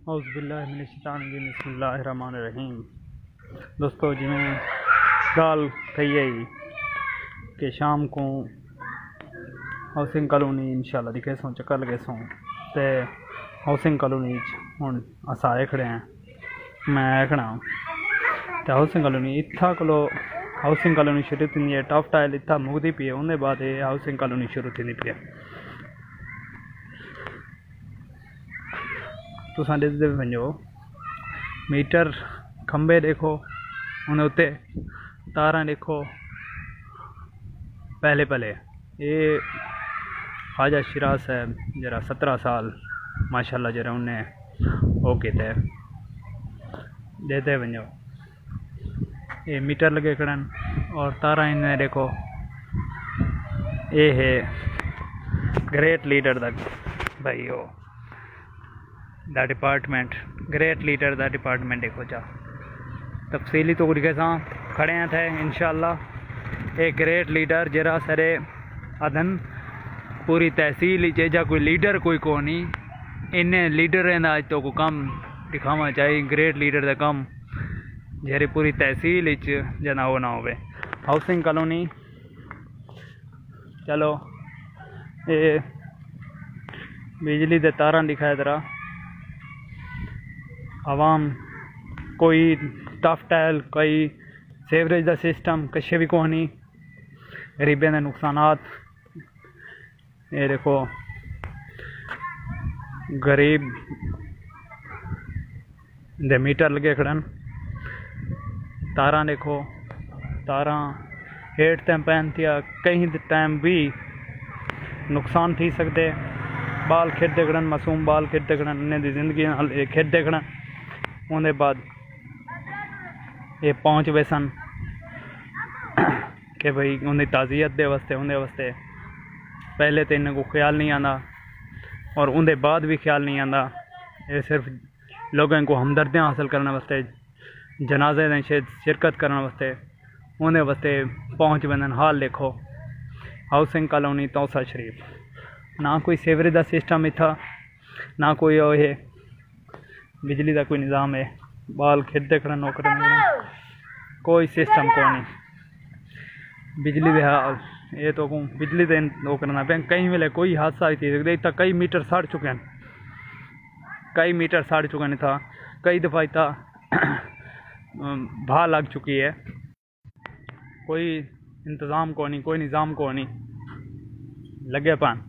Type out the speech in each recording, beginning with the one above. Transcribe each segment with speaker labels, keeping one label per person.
Speaker 1: बिस्मिल्लाहिर्रहमानिर्रहीम। दोस्तों जिमें गाल कही है कि शाम को हाउसिंग कॉलोनी इंशाल्लाह दिखे सों चक्कर लगे सों ते हाउसिंग कॉलोनी हुण अस आए खड़े हैं। मैं आखना ते हाउसिंग कॉलोनी इत्था कोलो हाउसिंग कॉलोनी शुरू थी है। टॉप टाइल इत्था मुकदी पी है, उन्हें बाद हाउसिंग कॉलोनी शुरू थी पी है। तुसां दिखदे वञो मीटर खंबे देखो, उन्हें उत्ते तारा देखो। पहले ये ख्वाजा शिराज साहब जरा 17 साल माशाल्लाह जरा उन्हें वो किते देते वञो। ये मीटर लगे खड़न और तारा इन्हें देखो। ये है ग्रेट लीडर दा भाई हो दा डिपार्टमेंट, ग्रेट लीडर दा डिपार्टमेंट देखो जा तफसीली तो के साथ खड़े हैं थे इंशाल्लाह। एक ग्रेट लीडर जरा सरे अदन पूरी तहसील जा कोई लीडर कोई को नहीं, इन्हें लीडर का अज तो को कम दिखावा चाहिए। ग्रेट लीडर का कम जेरे पूरी तहसील जना हो ना हो। हाउसिंग कॉलोनी चलो ये बिजली दे तारा दिखाया तरा आवाम कोई टफ टाइल कोई सेवरेज का सिस्टम कशे भी को नहीं। गरीबें के नुकसानात ये देखो गरीब दे मीटर लगे खड़न। तारा देखो तारा हेठ तैम पहनती कहीं टाइम भी नुकसान थी सकते। बाल खेडते खड़न मासूम बाल खेडते खड़न उन्हें दी जिंदगी खेडते खड़न। उन्हें बाद ये पहुँच वैसन कि भाई उन्हें ताज़ियत दे वास्ते उन्हें वास्ते पहले तो इन्हें को ख्याल नहीं आता और उन्हें बाद भी ख्याल नहीं आता। ये सिर्फ लोगों को हमदर्दियाँ हासिल करने वास्ते जनाजे ने शिरकत करने वास्ते उन्हें वास्ते पहुँच वैन। हाल देखो हाउसिंग कॉलोनी तौसा शरीफ ना कोई सेवरेज का सिस्टम इतना ना कोई है बिजली का कोई निज़ाम है। बाल खेडते खड़ा नौकर कोई सिस्टम को नहीं। बिजली दे हाल ये तो बिजली दे नौकर ना पे कहीं वेले कोई हादसा ही थी सकता। इतना कई मीटर सड़ चुके हैं, कई मीटर सड़ चुके हैं था। कई दफ़ा इतना भा लग चुकी है। कोई इंतज़ाम को नहीं, कोई निज़ाम को नहीं लगे पान।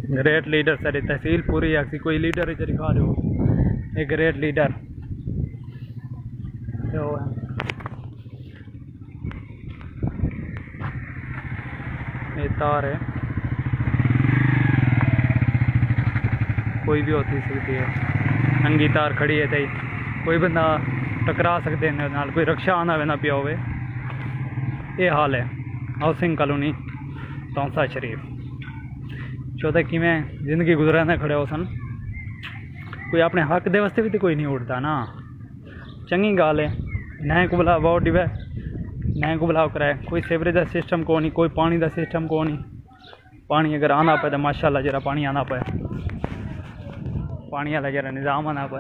Speaker 1: ग्रेट लीडर सारी तहसील पूरी आखी कोई लीडर इधर दिखा दो। ये ग्रेट लीडर तो ये तार है कोई भी होती सकती है। नंगी तार खड़ी है तई कोई बंदा टकरा सकते हैं नाल, कोई रक्षा आना वना पिया हो। ये हाल है हाउसिंग कॉलोनी तौसा शरीफ। चौदह कि मैं जिंदगी गुजराने खड़े हो सन कोई अपने हक दे वास्ते भी तो कोई नहीं उठता ना। चंगी गाल है नए को बुलाओ वोट दिवे नए को बुलाओ कराए। कोई सेवरेज का सिस्टम को नहीं, कोई पानी का सिस्टम को नहीं। पानी अगर आना पे तो माशाल्लाह जरा पानी आना पे, पानी वाला जरा निज़ाम आना पे।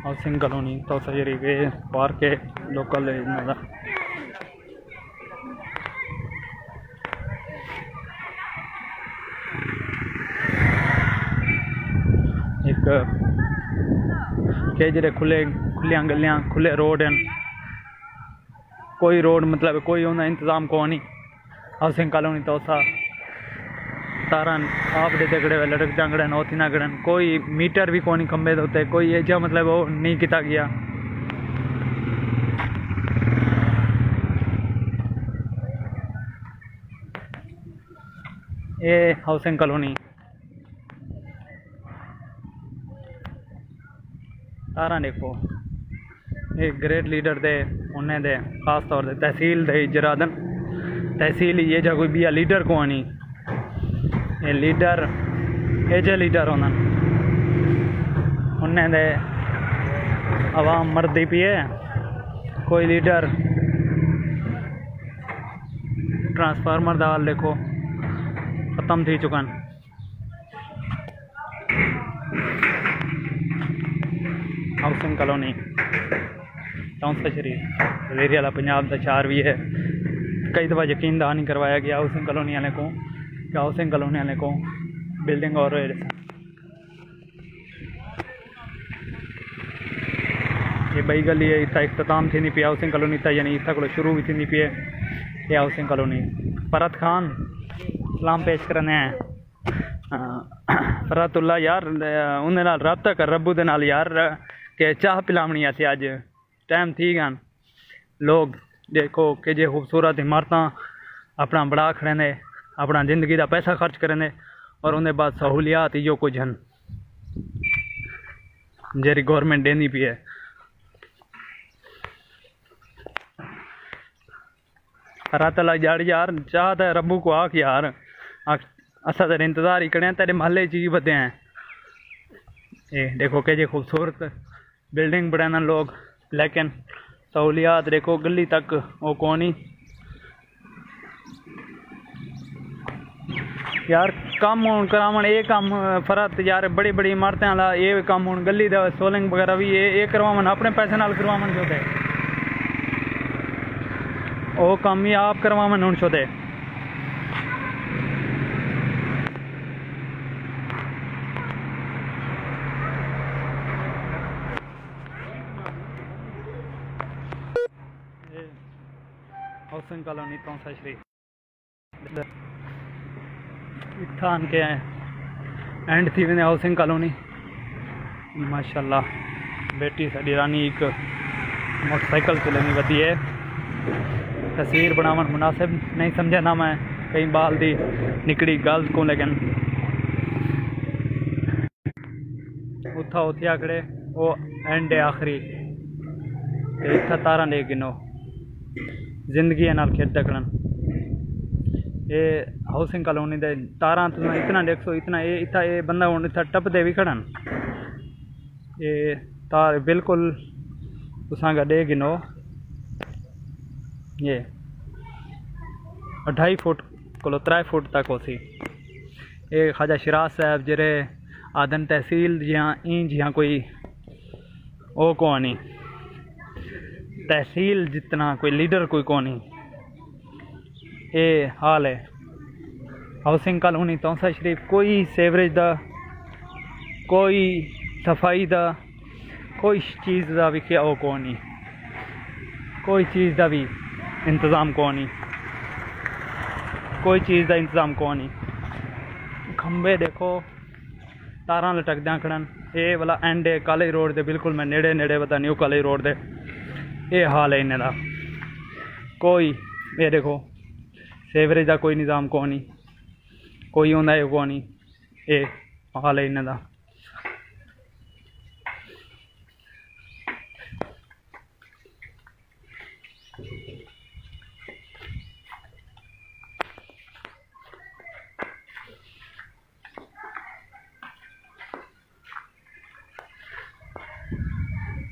Speaker 1: हाउसिंग कॉलोनी तो सजरी के पार्क है लोकल है। एक के जरे खुलियाँ गलियाँ खुले रोड हैं। कोई रोड मतलब कोई उन्हें इंतज़ाम को नहीं। हाउसिंग कॉलोनी तो सा तारा आप देते खड़े वे लटक जागड़न होती ना गड़न। कोई मीटर भी को नहीं खंबे होते कोई एजा मतलब वो नहीं किया गया। ये हाउसिंग कॉलोनी तारा देखो। ये ग्रेट लीडर दे उन्हें दे खास तौर से तहसील दे जरादन तहसील ये जा कोई भी लीडर को नहीं। ये लीडर एजे लीडर होना उन्हें दे आवाम मर्दी पी है, कोई लीडर ट्रांसफार्मर दाल देखो ख़त्म थी चुकन। हाउसिंग कॉलोनी टॉन्सा शरीफ वज़ीर आला पंजाब का चार भी है। कई दफ़ा यकीन दहा नहीं करवाया गया हाउसिंग कॉलोनी वाले को कि हाउसिंग कॉलोनी वाले को बिल्डिंग और ये बई गली है इतना इख्तिताम थी नहीं पिया हाउसिंग कॉलोनी था, यानी इतना को शुरू भी थी नहीं पिए ये हाउसिंग कॉलोनी। फरत खान सलाम पेश करने हैं। फरतुल्ला यार उन्हें नाल रब्ता कर रब्बू दे नाल यार के चाह पिलावनी ऐसे अज टाइम थी गन। लोग देखो कि जे खूबसूरत इमारत अपना बड़ा खड़े ने, अपना जिंदगी का पैसा खर्च करें और उन्हें बाद सहूलियात जो कुछ हैं जेरी गौरमेंट देनी पी है। रातला यार यार चाहता है रब्बू को आख यार असा तेरे इंतज़ार ही करें तेरे महल्ले ची बदे हैं। ये देखो के जे खूबसूरत बिल्डिंग बनाना लोग, लेकिन सहूलियात देखो गली तक वो कौन ही यार कम हूँ करावन ये कम फरत यार बड़ी बड़ी इमारतें वाला ये कम हूँ गली का सोलिंग वगैरह भी ये करवावन अपने पैसे नाल करवावन चाहते वो कम ही आप करवावन हूँ चाहते। हाउसिंग कॉलोनी टॉन्सा शरीफ इत्थान के एंड थी वेंदे हाउसिंग कॉलोनी। माशाल्लाह बेटी साड़ी रानी एक मोटरसाइकिल से लेनी वधी है। तस्वीर बनावन मुनासिब नहीं समझा ना मैं कई बाल दी निकड़ी गल को, लेकिन उथा उथे आकड़े वो एंड है आखिरी इतना तारा ले गिनो जिंदगी नाल खेड दखन। ये हाउसिंग कॉलोनी दे तारा तुम इतना देखो इतना ये इतना ये बंदा हूँ इतना टपदे भी खड़न ये तार बिल्कुल तुसा गड्ढे गिनो ये 2.5 फुट को 3 फुट तक होसी। ये ख्वाजा शिराज साहब जेरे आदन तहसील जियां ई जियां कोई ओ कौन तहसील जितना कोई लीडर कोई कौन ये हाल है। हाउसिंग कॉलोनी टॉन्सा शरीफ कोई सेवरेज दा कोई सफाई दा कोई चीज़ का भी क्या वो कौन कोई चीज़ का भी इंतज़ाम कौन कोई चीज़ का इंतज़ाम कौन खंबे देखो तारा लटकद खड़न। ये वाला एंड है कॉलेज रोड दे बिल्कुल मैं नेड़े नेड़े पता न्यू कॉलेज रोड दे ये हाल है इन्हें दा। कोई ये देखो सेवरेज का कोई निज़ाम कौन कोई होंदा है कौन ये हाल है इन्हें दा।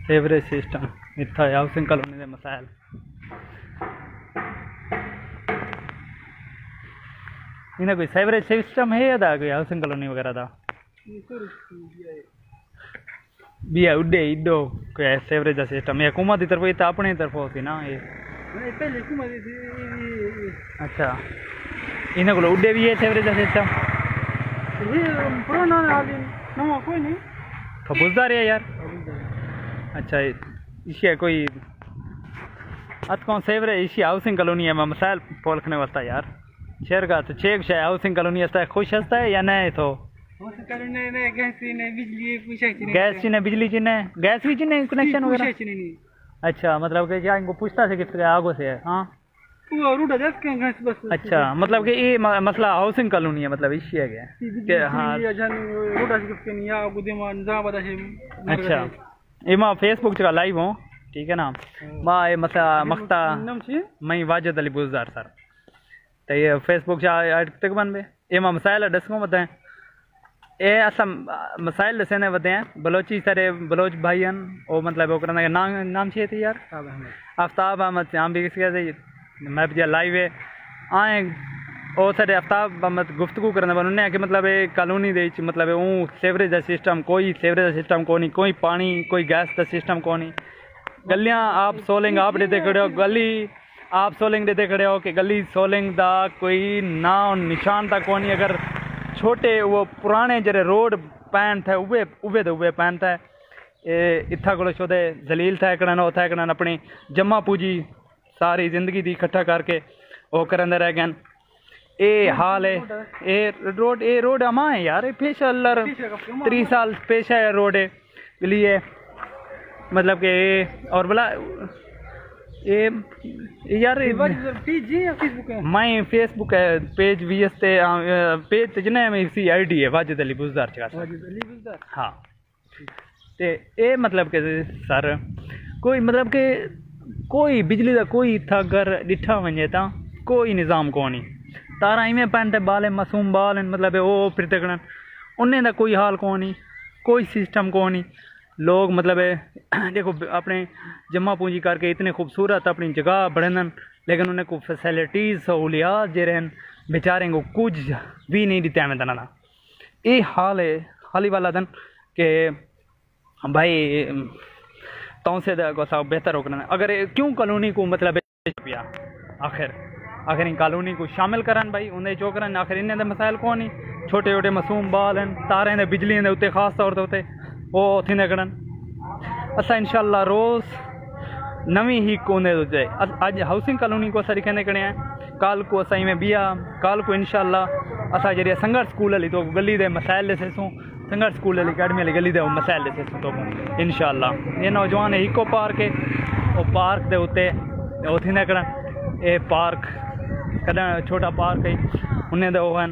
Speaker 1: सेवरेज सिस्टम इतना हाउसिंग कॉलोनी के मसाइल इन्हें कोई सेवरेज सिस्टम है या कोई हाउसिंग कॉलोनी वगैरह का भी है उड्डे इड्डो कोई सेवरेज का सिस्टम ये हुकूमत की तरफ तो अपनी तरफ होती ना ये अच्छा इन्हें को उड्डे भी है सेवरेज का सिस्टम बुझदार है यार। अच्छा इसी कोई अत कौन सेवरेज इसी हाउसिंग कॉलोनी है मसाइल पोलखने वास्ता यार शेर का तो चेक शायद हाउसिंग कॉलोनी है खुश हंसता है या नहीं तो गैस चिन्ह बिजली चिन्ह गैस भी चिन्ह कनेक्शन वगैरह। अच्छा मतलब कि क्या इनको पूछता से किस आगो से है हाँ अच्छा मतलब कि ये मसला हाउसिंग कॉलोनी है मतलब इसी है क्या हाँ अच्छा ये मैं फेसबुक का लाइव हूँ ठीक है ना माँ ये मसला मख्ता मैं वाजिद अली बुज़दार सर तो ये फेसबुक तक बन बे ये माँ मसाइल डस्कों बताएं ये असा मसाइल दसने वधे हैं बलोची सारे बलोच भाई हैं वो मतलब वो करना नाम छे थी यार आफ्ताब अहमद हम भी किसी मैं भी लाइव है आए वो सारे आफ्ताब अहमद गुफ्तगू करने वाले उन्हें कि मतलब ये कॉलोनी दे मतलब ऊँ सीवरेज का सिस्टम कोई सीवरेज का सिस्टम को नहीं कोई पानी कोई गैस का सिस्टम को नहीं गलियाँ आप सोलिंग आप देते खड़े हो गली आप सोलिंग देते खड़े हो कि गली सोलिंग का कोई ना निशान तक को नहीं अगर छोटे वो पुराने जरे रोड पैन थे उवे उवे तो उवे पैन थे इत्था को छोटे जलील थे करना होता है करना अपनी जमा पूंजी सारी जिंदगी दी इकट्ठा करके वो करंदे रह गए ए हाल है ए रोड अमा है यार पेश अल्लाह 3 साल पेश है रोड है लिए मतलब कि और बोला ये यार मैं फेसबुक है पेज वीएस ते पेज जिन्हें में इसी आईडी है वाजिद अली बुज़दार चका हाँ ते ये मतलब के सर कोई मतलब के कोई बिजली का कोई था घर डिठा वजे ता कोई निज़ाम को नहीं तारा इवें पैन ते बाल मासूम बाल मतलब वो फिर तकन उन्हें दा कोई हाल को नहीं कोई सिस्टम को नहीं लोग मतलब देखो अपने जमा पूंजी करके इतने खूबसूरत अपनी जगह बढ़न लेकिन उन्हें को फैसिलिटीज़ सहूलियात जे रहन बेचारे को कुछ भी नहीं देते हमें तना ये हाल है हाल ही वाला दिन के भाई तो से बेहतर हो करना अगर क्यों कॉलोनी को मतलब आखिर इन कॉलोनी को शामिल करन भाई उन्हें जो करन आखिर इन्हें दे मसाइल को नहीं छोटे छोटे मासूम बाल हैं तारे ने बिजली दे उत्ते खास तौर ते उत्ते वो थी करन असा इंशाल्लाह रोज़ नवी ही कोने जाए अज हाउसिंग कॉलोनी को असा लिखने कड़े हैं कल को असा में बिया कल को इंशाल्लाह असा जरिए संघर्ष स्कूल हली तो गली दे मसाइल दसेसूँ संघर्ष स्कूल हली अकेडमी हली गली दे मसाइल दसेसूँ तो इंशाल्लाह ये नौजवान इको पार्क है वो पार्क दे उत्ते वो थी करन ये पार्क कदा छोटा पार्क है उन्हें दे वो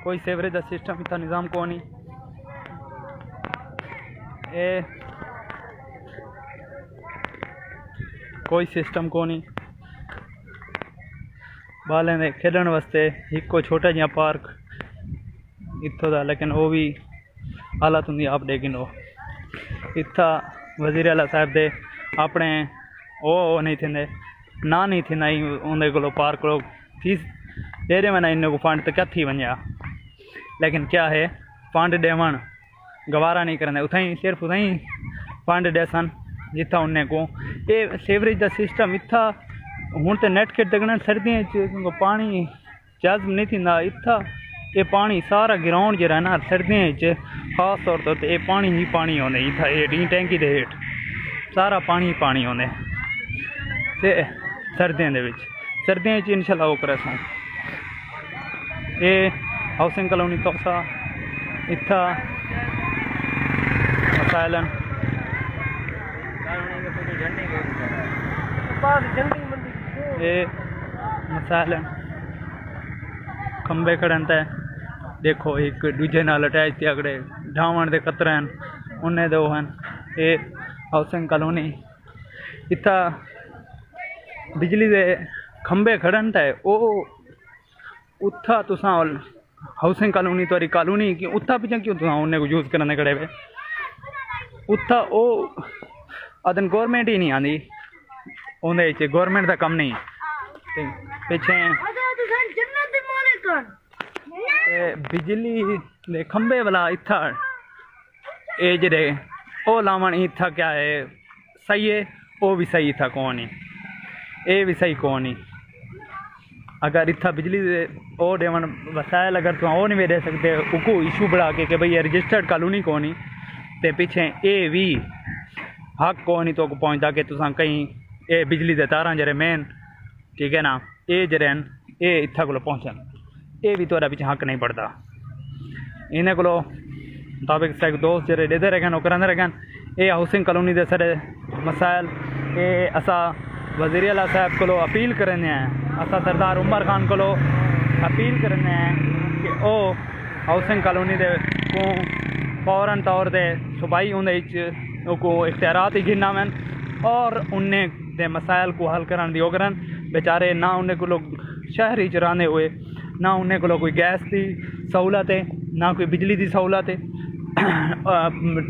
Speaker 1: कोई सीवरेज का सिस्टम इतना निज़ाम को नहीं ए कोई सिस्टम को नहीं बालें दे खेलने वास्ते एक छोटा जिहा पार्क इत्थों दा लेकिन वो भी हालत होंगी आप लेकिन वो इत्था वज़ीर आला साहब दे अपने वो नहीं थे ना नहीं थी ना उन्हें को पार्क को फीस दे दे ना इन्हें को फंड तो क्या थी वजह लेकिन क्या है फंड देवन गवारा नहीं करने उथाई सिर्फ उथाई फंड दे सन जिथा उन्हें को ये सीवरेज का सिस्टम इत्था हूँ तो नेट के दगना सर्दियों पानी जज्ब नहीं थी ना इत्था ये पानी सारा ग्राउंड जरा ना सर्दियों खास तौर पर ये पानी ही पानी आने इतना ये टैंकी के हेठ सारा पानी पानी आने ते सर्दियों इंशाल्लाह वो करे सो ये हाउसिंग कॉलोनी तोसा इत्था मसाइल ये मसाइल खंबे खड़न ते देखो एक दूजे नाल अटैच थे अगड़े ढावण के खतरे हैं उन्हें दो हैं ये हाउसिंग कॉलोनी इतना बिजली के खंबे खड़न ते वो उत्था तुसा हाउसिंग कॉलोनी तोरी कॉलोनी की उत्था पिछा क्यों तुसा उन्हें को यूज़ करने खड़े वे उत्था वो अदन गौरमेंट ही नहीं आती उन्हें गौरमेंट का कम नहीं पिछे बिजली दे खंबे वाला इत्था ये जड़े वो लावन इत्था क्या है सही है वो भी सही था कौन ही ये भी सही कौन ही अगर इत्था बिजली दे ओ देवन वसायल अगर तुम वो नहीं दे सकते उको इशू बढ़ा के भाई ये रजिस्टर्ड कॉलोनी कौन ही ते पिछे ये भी हक कौन ही तो पहुँचता कि तुसा कहीं ये बिजली दे तारा जरे मेन ठीक है ना ये जरे ये इत्था को पहुँचन ये भी थोड़ा पिछे हक नहीं पड़ता इन्हें को मुताबिक से दोस्त जरे देते रहन वो कराते रहन ये हाउसिंग कॉलोनी दे सारे मसाइल ये असा वज़ीर आला साहब को अपील करने हैं असा सरदार उमर खान को अपील करने हैं कि ओ हाउसिंग कॉलोनी दे को फौरन तौर पर सूबाई उन्हें को इख्तियारात ही गिरना मैन और उन्हें दे मसाइल को हल करन दियो करन बेचारे ना उन्हें को लोग शहरी चराने हुए ना उन्हें को कोई गैस की सहूलत है ना कोई बिजली की सहूलत है,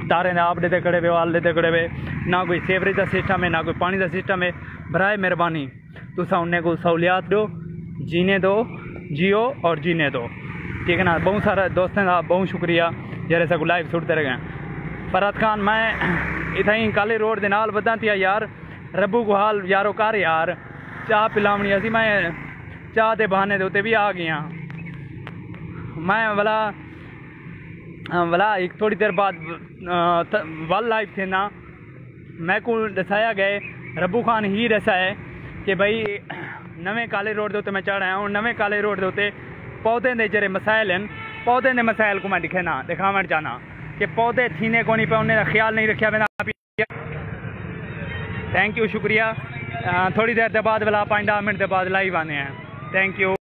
Speaker 1: तारे ने आप देते खड़े हुए, वाल देते खड़े हुए, ना कोई सेवरेज का सिस्टम है, ना कोई पानी का सिस्टम है। बराए मेहरबानी तुसा उन्हें को सहूलियात दो, जीने दो, जियो और जीने दो, ठीक है ना। बहुत सारा दोस्तों का बहुत शुक्रिया जरे से लाइव सुटते रह गए। फरहत खान मैं इतना काले रोड के नाल बदा थी यार, रब्बू को हाल यारो कर यार, चाह पिलावनी असी, मैं चाह के बहाने के उत्ते भी आ गया। मैं वाला एक थोड़ी देर बाद वल लाइव थे ना, मैं को दसाया गए, रब्बू खान ही दसा है कि भाई नवे काले रोड के उत्ते मैं चढ़ आया हूँ। नवे काले रोड के उत्ते पौधे के जरे मसाइल हैं, पौधे के मसाइल को मैं दिखावन चाहना कि पौधे थीने को नहीं पे, उन्हें ख्याल नहीं रखा मैंने। थैंक यू, शुक्रिया। थोड़ी देर के बाद वाला 5-10 मिनट के बाद लाइव आने हैं। Thank you.